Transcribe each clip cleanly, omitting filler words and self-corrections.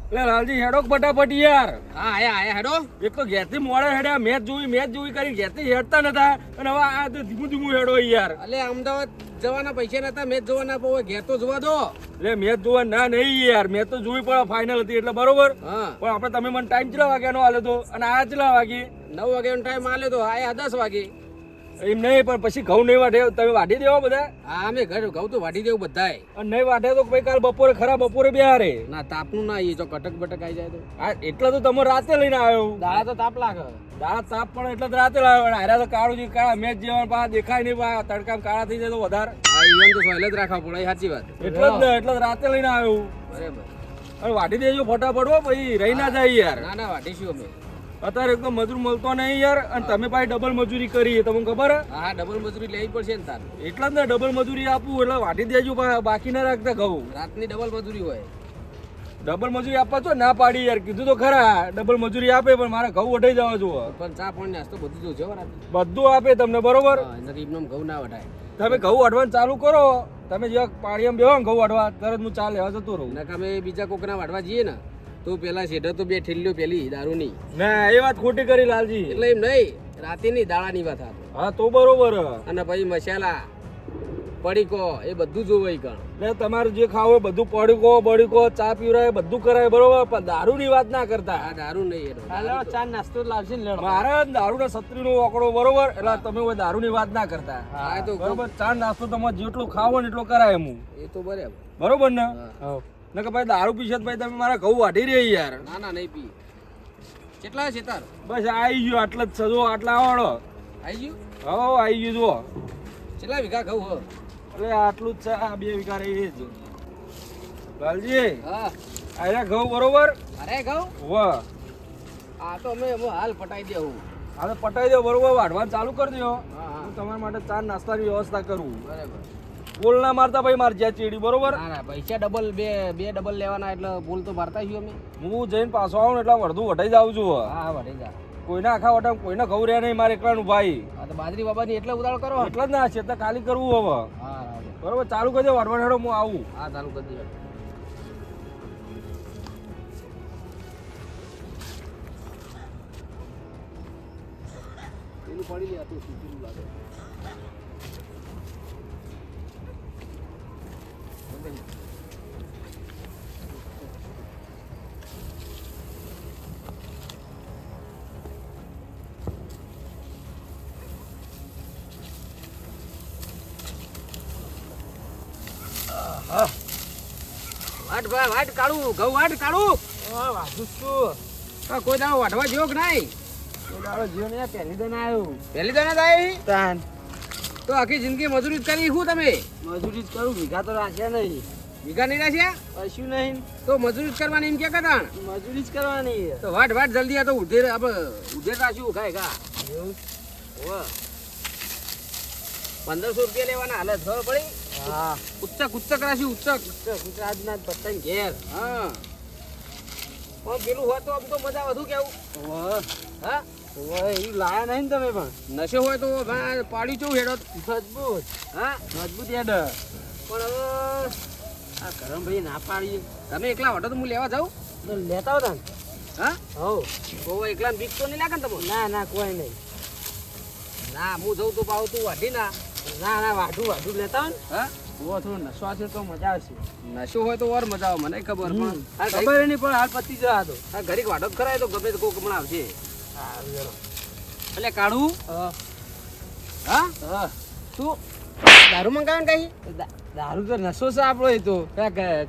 એટલે લાલજી હેડો ફટાફટ યાર. હા આયા હેડો. એક તો ઘેરથી મોડે હેડ્યા, મેચ જોઈ કરી ઘેરથી હેડતા નતા અને હવે આ તો ધીમું હેડો યાર. અલે અમદાવાદ જવાના પૈસા નતા, મેચ જોવાના પો ઘેર તો જોવા દો. એટલે મેચ જોવા ના નહીં યાર, મેચ તો જોવી પડે, ફાઇનલ હતી એટલે બરોબર. હા પણ આપણે તમે મને ટાઈમ કેટલા વાગ્યાનો આલ્યો તો અને આ કેટલા વાગે? 9 વાગ્યાનો ટાઈમ આલ્યો તો, આયા 10 વાગે. એમ નહીં, પણ પછી ઘઉં નહીં વાઢે, તમે વાઢી દેવો બધા? હા અમે ઘઉં તો વાઢી દેવું બધાય. અને નહીં વાઢે તો ભાઈ કાલ બપોરે ખરા બપોરે બે હારે. ના તાપનું ના, એ જો કટક બટક આવી જાય તો. હા એટલે તો તમે રાતે લઈને આવ્યો. દાડા તો તાપ લાગે. દાડા તાપ પણ એટલે જ રાતે લાવ્યો. હાર્યા તો કાળું જી કાળા મેચ જેવા પા દેખાય નહીં, પા તડકામાં કાળા થઈ જાય તો વધારે. હા ઈવન તો સોયલ જ રાખવા પડે, સાચી વાત. એટલે જ ને, એટલે જ રાતે લઈને આવ્યો. બરાબર. અને વાઢી દેજો ફટાફટ હો, પછી રહી ના જાય યાર. ના ના વાઢીશું અમે. અત્યારે એક તો મજૂર મળતો નહીં યાર, અને તમે પાછી ડબલ મજૂરી કરી, તમને ખબર હે? હા ડબલ મજૂરી લેવી પડશે ને તાર. એટલે જ ને ડબલ મજૂરી આપવું, એટલે વાઢી દેજો, બાકી ના રાખતા ઘઉં. રાતની ડબલ મજૂરી હોય. ડબલ મજૂરી આપવા છો ના પાડી યાર, કીધું તો ખરા ડબલ મજૂરી આપે, પણ મારે ઘઉં વઢાઈ જવા જુઓ. પણ ચા પાણી નાસ્તો બધું જોજો રાતે. બધું આપે તમને બરોબર. એમને ઘઉં ના વઢાય. તમે ઘઉં વાઢવાનું ચાલુ કરો, તમે જેવા પાણીમાં બેહો ને ઘઉં વાઢવા, તરત હું ચા લેવા જતો રહું. ના અમે બીજા કોકના વાઢવા જઈએ ને તો પેલા શેઠે તો 2 ઠેલીઓ પેલી દારૂની. ના એ વાત ખોટી કરી લાલજી. એટલે એમ નહીં, રાતેની દાડાની વાત આ તો. હા તો બરોબર. અને પછી મસાલા પડીકો એ બધું જોવાય કણ. એટલે તમારે જે ખાવું બધું પડીકો ચા પીવરાય બધું કરાય બરોબર, પણ દારૂ ની વાત ના કરતા. આ દારૂ નહીં. ચા નાસ્તો લાવશે ને મારે દારૂ ના 36 નો ઓકડો બરોબર, એટલે તમે દારૂ ની વાત ના કરતા. હા તો બરોબર, ચા નાસ્તો તમારે જેટલો ખાવો ને એટલો કરાય એમ. એ તો બરાબર. બરોબર ને? ના કે ભાઈ દારૂ પીશે ભાઈ તમે મારા ઘઉં વાઢી રહી યાર. ના ના નહીં પી. કેટલા છે તાર? બસ આવી ગયો, આટલા જ સજો આટલા આવડો. આવી ગયું? હો આવી ગયું જુઓ. કેટલા વીઘા ઘઉં હો? એટલે આટલું જ છે, આ 2 વીઘા રહી જ. લાલજી હા આયા ઘઉં બરોબર. અરે ઘઉં વાહ, આ તો અમે હાલ પટાઈ દેવું. હા તો પટાઈ દો બરોબર, વાઢવાનું ચાલુ કરી દો. હા હા હું તમારા માટે ચા નાસ્તાની વ્યવસ્થા કરું. બરાબર. બોલ ના મારતા ભાઈ, માર જ્યાં ચીડી બરોબર. ના ના પૈસા ડબલ બે ડબલ લેવાના, એટલે બોલ તો મારતા છીએ અમે. હું જઈને પાછો આવું ને એટલે અડધું વટાઈ જાઉં છું. હા વઢી જા. કોઈના આખા વટા કોઈને ઘઉં રહ્યા નહીં, મારે એકલાનું ભાઈ. હા તો બાજરી બાબાની એટલે ઉતાળ કરો. એટલા જ ના છે, એટલે ખાલી કરવું હવે. હા બરોબર, ચાલુ કરી દો વાઢવા હેડો, હું આવું. હા ચાલુ કરી દે. પેલું પડી લે હતું સીધું લાગે. વાટ ભાઈ વાટ કાઢું, ઘઉં વાટ કાઢું. હા વાઢું છું. હા, કોઈ દાડો વાઢવા જેવો કે નહીં? જીવન પહેલી તો ના આવ્યું. પહેલી તો ના થાય તાન તો આખી જિંદગી મજૂરી જ કરી શું તમે? મજૂરી જ કરું, વીઘા તો રાખ્યા નહીં. વીઘા નહીં રાખ્યા કશું નહીં, તો મજૂરી જ કરવાની એમ કે કદાણ. મજૂરી જ કરવાની. તો વાટ જલ્દી આ તો ઉધેર આપણે ઉધેર રાખ્યું ઘા ઘા. એવું? હોવે. 1500 રૂપિયા લેવાના હાલત ખબર પડી? હા, ઉચ્ચક રાખ્યું ઉચ્ચક. ગુજરાતના પત્તા ઘેર. હા પણ પેલું હોય તો આમ તો મજા વધુ કેવું. હા એ લાયા નહીં ને તમે પણ. નશો હોય તો પાડી ચવું હેડો મજબૂત. હા મજબૂત યાદ. પણ હવે આ કરમ ભાઈ ના પાડીએ. તમે એકલા વાટો તો હું લેવા જાઉં. તો લેતા હોતા ને. હા હો. બહુ એકલા બીક તો નહીં લાગે ને તમને? ના ના કોઈ નહીં. ના હું જઉં તો પાવ તું વાઢી ના. ના ના વાઢું લેતા હોય ને. હા ઓ થોડું નશો છે તો મજા આવશે. નશો હોય તો ઓર મજા આવે, મને ખબર. પણ આ ખબર નહીં પણ હાલ પતી જવા દો. આ ઘડીક વાટો જ કરાય તો ગમે તે કોક હમણાં આવશે. એટલે કાઢું. હા હા. શું દારૂ મંગાવે કઈ? દારૂ તો નશો છે આપણો. એ તો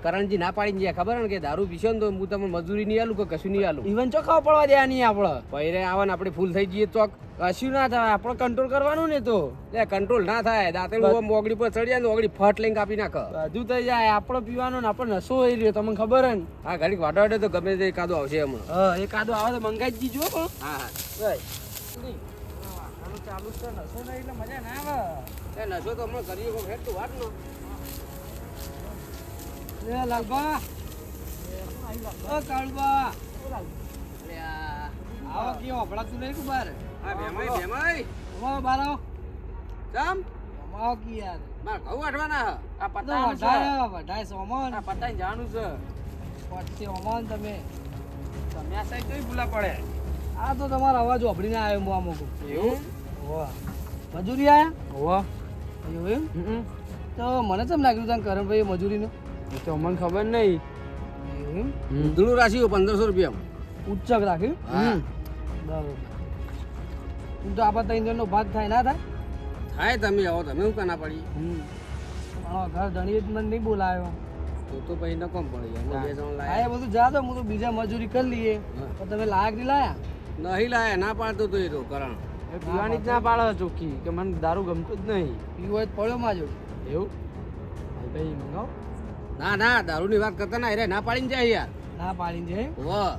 કરણજી ના પાડી ગયા ખબર ને કે દારૂ પીશો ને તો હું તમને મજૂરી નહીં આલું કે કશું નહીં આલું. ઇવન ચોખ્ખા પડવા દેવા નહીં આપણે. પહેરે આવે ને આપણે ફૂલ થઈ જઈએ ચોક. કશું ના થાય, આપણે કંટ્રોલ કરવાનું ને. તો કંટ્રોલ ના થાય. દાંતેલું ઓગળી પર ચડી જાય ને ઓગળી ફટ લઈને કાપી નાખે. બધું થઈ જાય. આપણો પીવાનો ને આપણો નશો હોય રહ્યો, તમને ખબર હે ને. હા ઘડીક વાટો વાટે તો ગમે તે કાદો આવશે હમણાં. હા એ કાદો આવે તો મંગાઈ જ દીજો પણ. હા હા ચાલુ છે નશો નહીં એટલે મજા ના આવે. એ નશો તો હમણાં કરીએ કોક હેડ તું વાત નો. લાલબા ઓ કાળબા અરે આ આવો કેવો હપડાતું નહીં કે બાર. આ ભેમાઈ ઓ બારો ચમ આવો કી યાર. માર ઘઉં વાટવાના. આ પત્તા વઢાય સોમન. આ પત્તા જાણું છે. પછી અમાન તમે તમે આ સાઈડ જોઈ ભૂલા પડે આ તો તમારો અવાજ વાપરીને આવ્યો હું આ મોકું એવું હોવા મજૂરી આયા હોવા એવું એમ તો મને કેમ લાગ્યું તા કરણભાઈ મજૂરીનું એ તો મને ખબર નહીં એવું એમ ઉધડું રાખ્યું 1500 રૂપિયા ઉચ્ચક રાખ્યું હા બરોબર તું તો આપણા ત્રણ જણનો ભાગ થાય ના થાય થાય તમે આવો તમે હું કાના પડી પણ ઘર ધણીએ જ મને નહીં બોલાયો તો પછી ન કોમ પડી જાય બે જણ હા એ બધું જા દો હું તો બીજા મજૂરી કરી લઈએ તો તમે લાયક નહીં લાયા નહીં લાયા ના પાડતો તો એ તો કરણ પીવાની જ ના પાડે ચોખ્ખી કે મને દારૂ ગમતું જ નહીં પીવો હોય તો પડ્યો માજો એવું ભાઈ મંગાવ ના ના દારૂની વાત કરતા ના રે ના પાડીને જાય યાર ના પાડીને છે વાહ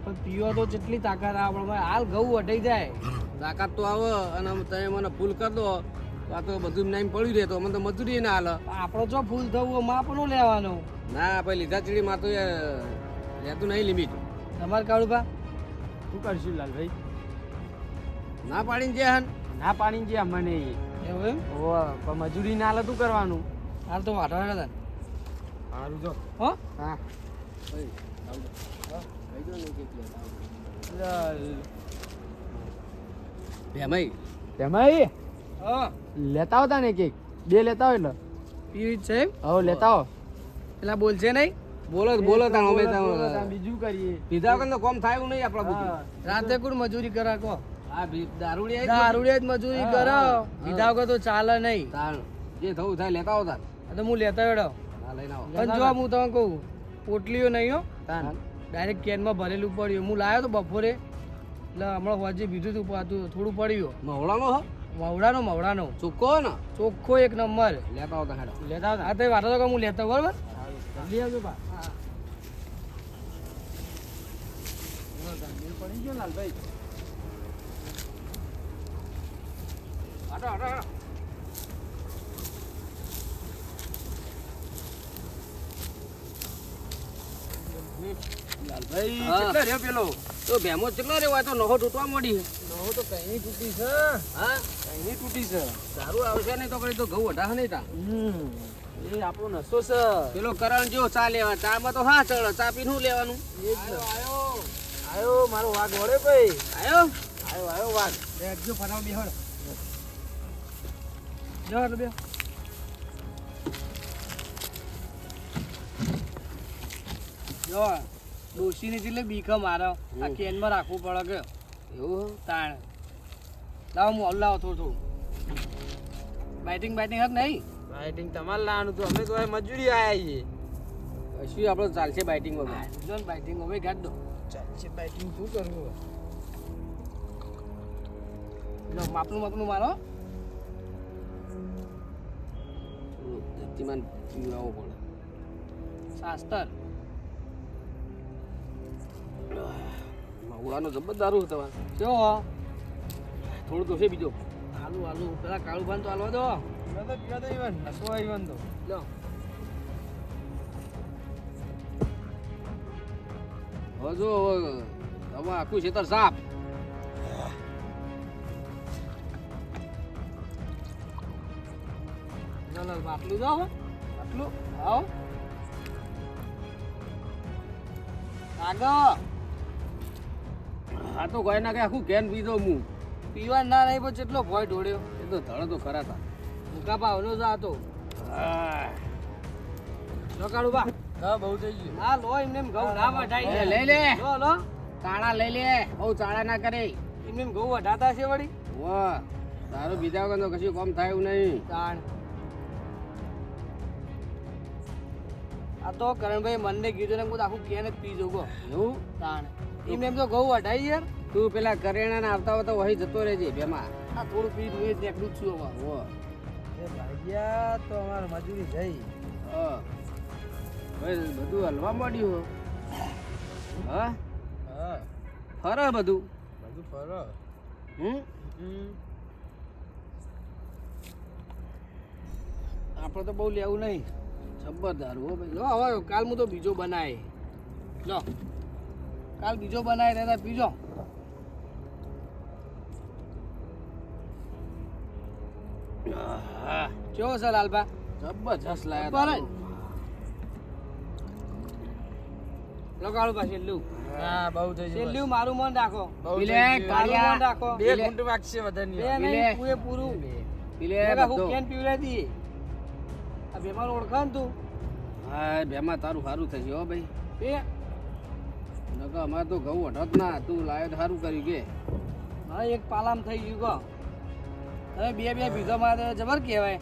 પણ પીવો તો કેટલી તાકાત આવે પણ હાલ ઘઉં વટાઈ જાય તાકાત તો આવે અને તમે મને ફૂલ કરી દો તો આ તો બધું નામ પડ્યું રહે તો મને તો મજૂરી ના હાલે આપણો જો ફૂલ થવું માપનું લેવાનું ના પછી લીધા ચીડીમાં તો રહેતું નહીં લિમિટ તમારે કાળુભા શું કરશું લાલભાઈ ના પાડીને જાય ના પાડીને જાય મને એવું એમ પણ મજૂરી ના હાલે શું કરવાનું હાલ તો વાટવા હતા સારું જો હો હા હા લેતા આવતા ને કેક બે લેતા હોય એટલે પીવી જ છે એમ? હવે લેતા આવો પેલા બોલશે નહીં બોલો બોલો તાણ અમે બીજું કરીએ પીધા વગર તો કોમ થાય એવું નહીં આપણા બધું રાતે કોણ મજૂરી કરા કો હા દારૂડી દારૂડિયા જ મજૂરી કરો બીજા વગર તો ચાલે નહીં તાણ જે થવું થાય લેતા આવો તાણ આ તો હું લેતા વેડો હા લઈને આવો પણ જો હું તમને કહું પોટલીઓ નહીં હો તાણ ડાયરેક્ટ કેનમાં ભરેલું પડ્યું હું લાવ્યો તો બપોરે એટલે હમણાં હોજે બીજું તું પાતું થોડું પડ્યું મવડાનો હો મવડાનો ચૂકો ને ચોખ્ખો એક નંબર લેતા આવતા હેડો લેતા આવતા હા તો વાતો તો કે હું લેતો બરોબર જલ્દી આવજો બા પડી ગયો લાલભાઈ હાટો હાટો હાટો લાલભાઈ હા. કેટલા રહ્યો પેલો તો ભેમો કેટલો રેવાય તો નહો તૂટવા માંડી નવો તો કઈ નહીં તૂટી છે હા કઈ નહીં તૂટી છે સારું આવશે નહીં તો કરી તો ઘઉં વઢા નહીં તા એ આપણો નસો છે પેલો કરણ જો ચા લેવા ચામાં તો હા ચડ ચા પીને શું લેવાનું એ જ ને. આયો મારો વાઘ વળે ભાઈ આયો આયો વાઘ બેઠજો ફટાફટ બેહડ જો એટલે બે જો ડોશીની જેટલે બીકા મારો આ કેનમાં રાખવું પડે કે એવું તાણ લાવો હું લાવો થોડું બાઇટિંગ હક નહીં બાઇટિંગ તમારે લાવવાનું તો અમે તો મજૂરી આયા છીએ કશું આપણે ચાલશે બાઇટિંગ વગર જો ને બાઇટિંગ હવે ગાડ દો ચાલશે બાઇટિંગ શું કરવું લો માપનું મારો ધરતીમાં પીવડાવવો પડે શાસ્ત્ર મવડાનો જબર દારૂ તમારે જો થોડું તો છે બીજો આલુ પેલા કાળું ભાન તો હાલવા દો પીવા તો ઈવન નસો ઈવન તો લો હવે જો હવે આખું ખેતર સાફ આટલું જાઓ આટલું આવો આગળ આ તો કોઈ ના કઈ આખું કેન પીધો હું પીવા ના નહીં પણ કેટલો ભોય ઢોળ્યો એ તો ધડ તો ખરા હતા ભૂકા ભાવનો જ હતો લો કાળું બા હા બહુ થઈ ગયું હા લો એમને એમ ઘઉં ના વઢાય એ લઈ લે. લો ચાળા લઈ લે બહુ ચાળા ના કરે એમને એમ ઘઉં વઢાતા છે વળી વાહ તારું બીજા વગર તો કશું કામ થાય એવું નહીં તાણ આ તો કરણભાઈ મનને કીધું ને હું આખું કેન જ પી જઉં ગો એવું તાણ એમને એમ તો ઘઉં વઢાઈ યાર તું પેલા કરેણા ને આવતા હોય તો વહી જતો રહેજે બેમાં આ થોડું પી હું એ જ નીકળું જ છું હવે હો એ ભાગ્યા તો અમારે મજૂરી જઈ હા ભાઈ બધું હલવા માંડ્યું હા હા ફરે બધું બધું ફરો હમ આપણે તો બહુ લેવું નહીં જબરદાર હો ભાઈ લો હવે કાલ હું તો બીજો બનાય લો કાલ બીજો બનાય દાદા પીજો કેવો છે લાલબા જબરજસ્ત લાયા બરાબર. તારું. લગાડું પાછું છેલ્લું. હા બહુ થઈ ગયું છેલ્લું મારું મન રાખો. પેલે મારું કાળિયા મન રાખો. બે ઘૂંટ વાગશે વધારે બે નહીં નહીં, પૂરેપૂરું. પેલે મેં બધો. હું કેન પીવડાવી દી. આ બેમાં ઓળખાણ તું હા બેમાં તારું સારું થશે હો ભાઈ બે નકર અમારે તો ઘઉં વઢત ના તું લાયો તો સારું કર્યું કે હા એક પાલામ થઈ ગયું કહો. હવે બે બે ભીગા મારે જબર કહેવાય.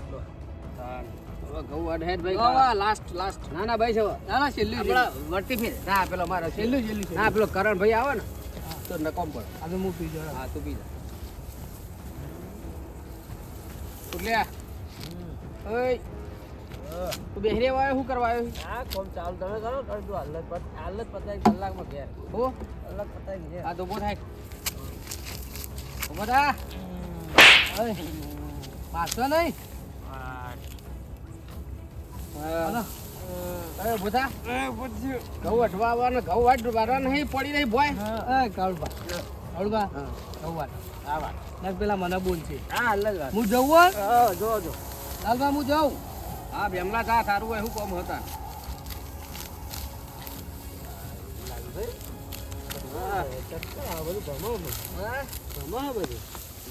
હવે ઘઉં અઢહેડ ભાઈ હવે લાસ્ટ ના ના ભાઈ છે ના ના છેલ્લું આપણા વર્તી ફેર ના પેલો મારો છેલ્લું છેલ્લું ના પેલો કરણ ભાઈ આવે ને તો નકોમ પડે આ તો હું પી જાઉં. હા તું પી જા એટલે ઓય તું બેહી રહેવા આવ્યો શું કરવા આવ્યો આ કોમ ચાલુ તમે કરો કરજો હાલ જ પતાવી કલાકમાં ઘેર હો કલાક પતાવી ઘેર. આ તો ઉભો થાય ઉભો થા ઓય પાછો નહીં હાલો. અરે ઉભો થા ઘઉં અઠવા ઘઉં વાટવા નહીં પડી નહીં ભોય એ કાળુબા કાળુબા કહું વાત આ વાત ના પેલા મને બોલ છે હા અલગ વાત હું જવું હોય જો જો લાલબા હું જાઉં. હા બેમલા થા તારું હોય શું કોમ હતા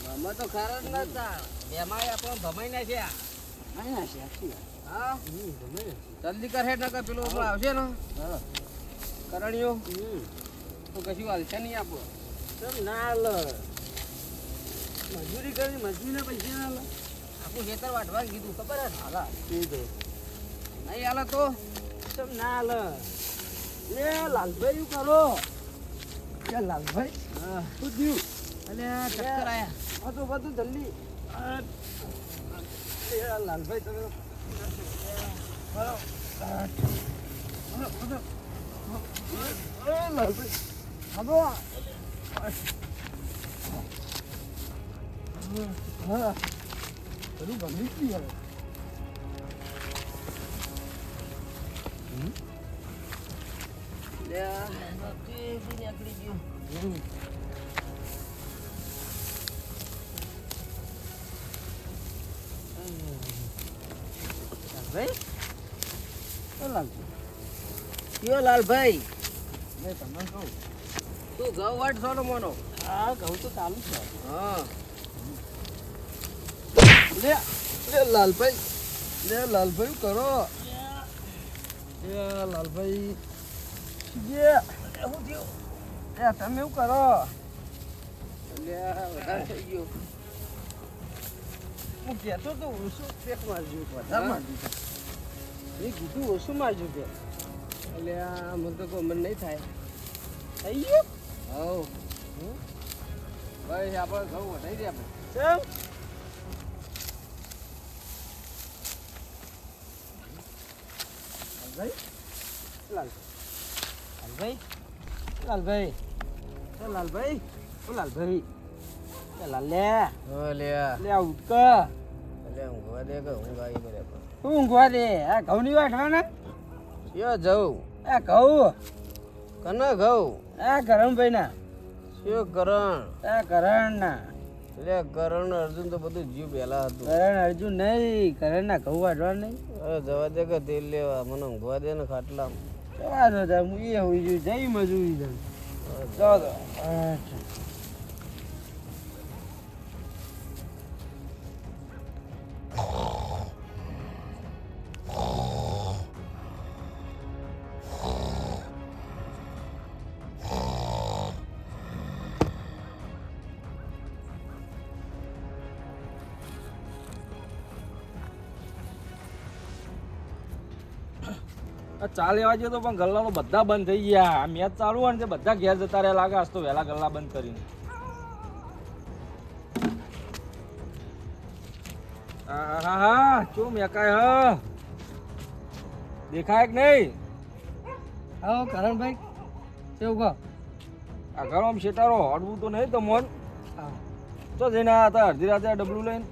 ભમા તો ખરા જ નતા બેમાં આપણો ભમાઈ નાખ્યા હા જલ્દી કર હેડ નકર પેલું હમણાં આવશે ને કરણીઓ તો કશું હાલશે નહીં આપો ના લ મજૂરી કરી મજૂરીના પૈસા ના લ આપણું ખેતર વાટવા કીધું ખબર જ હાલા કીધું નહીં હાલે તો તમ ના લ લે લાલભાઈ શું કરો કે લાલભાઈ શું થયું અલે ચક્કર આયા બધું બધું જલ્દી લાલભાઈ તમે લાલભાઈ હા હા બધું ગમી જ ગયું લે નીકળી ગયું લાલભાઈ લાલભાઈ મેં તમને કહું તું ઘઉં વાટશો ને મોનો હા ઘઉં તો ચાલુ છે હા લે લે લાલભાઈ લે લાલભાઈ કરો લે લાલભાઈ જે શું થયું એ તમે શું કરો લે વધારે થઈ ગયો હું કહેતો તો ઓછું પેક મારજો વધારે મારજો મેં કીધું ઓછું મારજો કે એટલે આ મને તો કોઈ મન નહીં થાય થઈ ગયું હવ ભાઈ આપણે ઘઉં વટાઈ દે આપણે ચમ લાલભાઈ લાલભાઈ લાલભાઈ લાલભાઈ લાલે લે લે ઉઠક એટલે ઊંઘવા દે કે ઊંઘ આવી કરે શું ઊંઘવા દે આ ઘઉં ની વાટવાના યો જવું આ ઘઉં કના ઘઉં આ કરણભાઈ ના શું કરણ આ કરણ ના એટલે કરણ અર્જુન તો બધું જીવ પહેલા હતું કરણ અર્જુન નહીં કરણ ના ઘઉં વાટવા નહીં હવે જવા દે કે તેલ લેવા મને ઊંઘવા દે ને ખાટલામાં જવા દો તાર હું એ હોઈ જઈ જઈ મજૂરી જાઉં જવા દો ચા લેવા જઈએ તો પણ ગલ્લા તો બધા બંધ થઈ ગયા આ મેચ ચાલુ હોય ને તે બધા ઘેર જતા રહ્યા લાગે આજ તો વહેલા ગલ્લા બંધ કરીને હા હા શું મેકાય હ દેખાય કે નહીં હા કરણભાઈ કેવું કહો આ ઘર આમ શેટારો હડવું તો નહીં તો મોન તો જઈને આવ્યા હતા અડધી રાતે આ ડબલું લઈને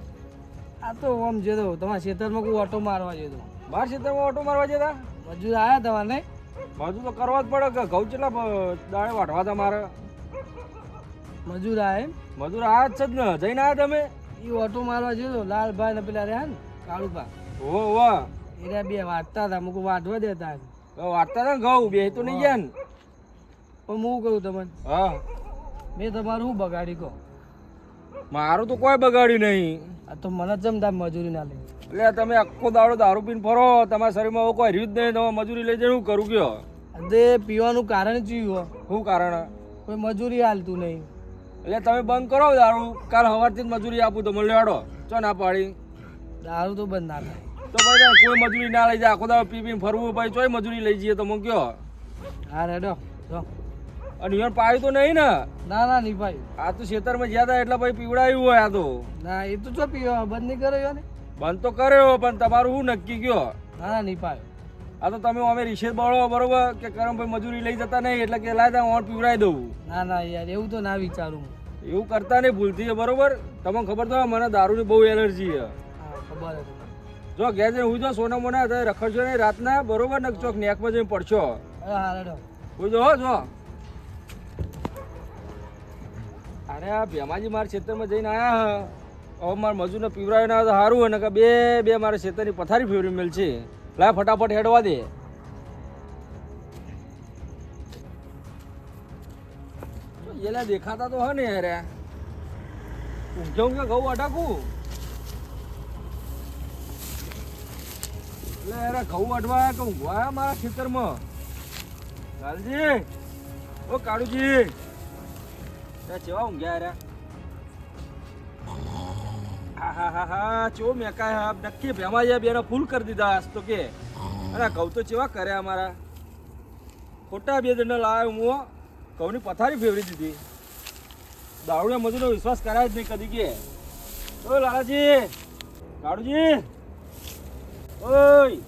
આ તો આમ જતો તમારા ખેતરમાં કોઈ ઓટો મારવા જતો બાર ક્ષેત્રમાં ઓટો મારવા જતા મજૂર આવ્યા તમારે મજૂર તો કરવા જ પડે કે ઘઉં કેટલા દાડે વાટવા હતા મારે મજૂર આવે મજૂર આ જ છે જ ને જઈને આવ્યા તમે એ ઓટો મારવા જતો લાલભાઈ ને પેલા રહ્યા ને કાળુભા ઓ વાહ એના બે વાટતા હતા મુકું વાટવા દેતા વાટતા હતા ને ઘઉં બે તો નહીં ગયા ને પણ હું કહું તમને, હા મેં તમારું શું બગાડી કહો? મારું તો કોઈ બગાડ્યું નહીં. આ તો મને જમ તાર મજૂરી ના લઈ. એટલે તમે આખો દાડો દારૂ પીને ફરો, તમારા શરીરમાં હવે કોઈ રહ્યું જ નહીં, તમે મજૂરી લઈ જઈને શું કરું કયો? તે પીવાનું કારણ ચીયું? શું કારણ? કોઈ મજૂરી હાલતું નહીં. એટલે તમે બંધ કરો દારૂ, કાલ સવારથી જ મજૂરી આપું તો મને લેવાડો. ચો ના પાડી? દારૂ તો બંધ ના થાય. તો ભાઈ કોઈ મજૂરી ના લઈ જાય, આખો દાડો પી પીને ફરવું, ભાઈ ચોય મજૂરી લઈ જઈએ તો મને કયો? હા રેડો જો. અને ઈવન પાયું તો નહીં ને? ના ના નહીં ભાઈ. આ તો ખેતરમાં જ્યાં હતા એટલે ભાઈ પીવડાયું હોય. આ તો ના એ તો જો પીવા બંધ નહીં કર્યો ને. બંધ તો કર્યો, પણ તમારું શું નક્કી કયો? ના ના નહીં પાયો. આ તો તમે અમે રિશેદ બળો બરોબર કે કરમભાઈ મજૂરી લઈ જતા નહીં એટલે કે લાય ઓન પીવડાવી દઉં. ના ના યાર એવું તો ના વિચારું. એવું કરતા નહીં, ભૂલથી બરોબર. તમને ખબર તો મને દારૂની બહુ એલર્જી છે. હા ખબર હતી. જો ઘેર જઈને હું જો સોના મોના રખડશો નહીં રાતના, બરોબર ને ચોક નેકમાં જઈને પડશો. હા રેડો. હું જો જો અરે આ ભેમાજી મારા ખેતરમાં જઈને આવ્યા. હવે મારા મજૂરને પીવડાવી ના તો સારું હોય ને કે બે મારા ખેતરની પથારી ફેવરી મેલ છે. લાય ફટાફટ હેડવા દે. એલા દેખાતા તો હે ને યાર. ઊંઘે ઊંઘે ઘઉં અટાકું એટલે યાર ઘઉં અટવા કે ઊંઘવા મારા ખેતરમાં. લાલજી, ઓ કાળુજી, ચેવા ઊંઘ્યા યાર? હા હા હા હા ચો મેકાય નક્કી ભેમા જાય બેને ફૂલ કરી દીધા આજ તો કે. અરે ઘઉં તો ચેવા કર્યા અમારા. ખોટા બે જણને લાવ્યો હું, ઘઉંની પથારી ફેવરી દીધી. દારૂડિયા મજૂરનો વિશ્વાસ કરાય જ નહીં કદી કે. ઓ લાલાજી, કાળુજી, ઓય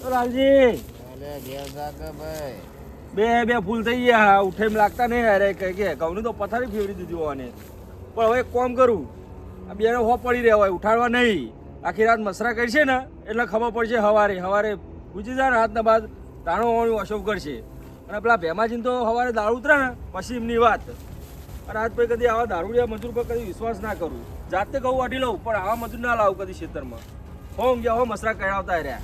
ઓ લાલજી, બે ફૂલ થઈ ગયા. ઉઠે એમ લાગતા નહીં અરે કઈ કે ઘઉંની તો પથારી ફેવરી દીધી હોવાને. પણ હવે એક કામ કરું, આ બેને હો પડી રહ્યા હોય, ઉઠાડવા નહીં. આખી રાત મસરા કરશે ને એટલે ખબર પડશે સવારે ગુજી જાય ને હાથના બાદ તાણો હોવાનું અશોક કરશે. અને પેલા ભેમાજીને તો સવારે દારૂ ઉતરે ને પછી એમની વાત. અને આજ પછી કદી આવા દારૂડિયા મજૂર પર કદી વિશ્વાસ ના કરું. જાતે ઘઉં વાટી લઉં પણ આવા મજૂર ના લાવું કદી ખેતરમાં. હો ઊંઘ્યા હો મસરા કરાવતા રહ્યા.